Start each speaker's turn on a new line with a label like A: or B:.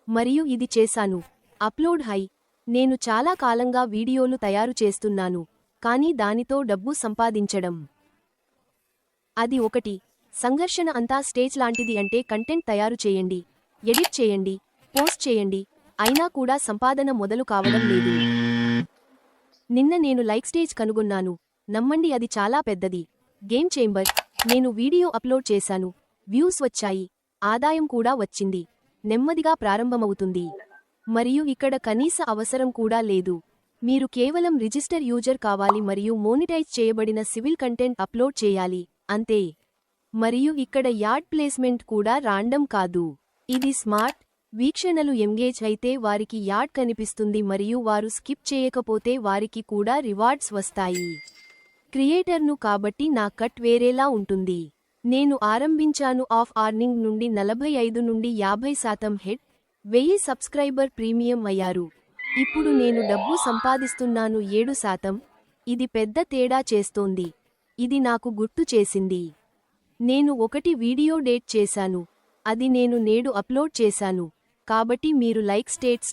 A: మరియు ఇది చేశాను. Upload high. నేను చాలా కాలంగా వీడియోలు తయారు చేస్తున్నాను, కానీ దానితో డబ్బు సంపాదించడం అది ఒకటి. సంఘర్షణ అంతా స్టేజ్ లాంటిది. అంటే కంటెంట్ తయారు చేయండి, ఎడిట్ చేయండి, పోస్ట్ చేయండి, అయినా కూడా సంపాదన మొదలు కావడం లేదు. నిన్న నేను లైక్ స్టేజ్ కనుగొన్నాను. నమ్మండి, అది చాలా పెద్దది. Game chamber. నేను వీడియో అప్లోడ్ చేశాను, వ్యూస్ వచ్చాయి, ఆదాయం కూడా వచ్చింది. నెమ్మదిగా ప్రారంభమవుతుంది. మరియు ఇక్కడ కనీస అవసరం కూడా లేదు. మీరు కేవలం రిజిస్టర్ యూజర్ కావాలి మరియు మోనిటైజ్ చేయబడిన సివిల్ కంటెంట్ అప్లోడ్ చేయాలి, అంతే. మరియు ఇక్కడ యాడ్ ప్లేస్మెంట్ కూడా రాండమ్ కాదు. ఇది స్మార్ట్. వీక్షణలు ఎంగేజ్ అయితే వారికి యాడ్ కనిపిస్తుంది మరియు వారు స్కిప్ చేయకపోతే వారికి కూడా రివార్డ్స్ వస్తాయి. క్రియేటర్ను కాబట్టి నా కట్ వేరేలా ఉంటుంది. నేను ఆరంభించాను ఆఫ్ అర్నింగ్ నుండి 45 నుండి 50% హెడ్. 1000 సబ్స్క్రైబర్ ప్రీమియం అయ్యారు. ఇప్పుడు నేను డబ్బు సంపాదిస్తున్నాను 7%. ఇది పెద్ద తేడా చేస్తోంది. ఇది నాకు గుర్తు చేసింది. నేను ఒకటి వీడియో డేట్ చేశాను, అది నేను నేడు అప్లోడ్ చేశాను. కాబట్టి మీరు లైక్ స్టేట్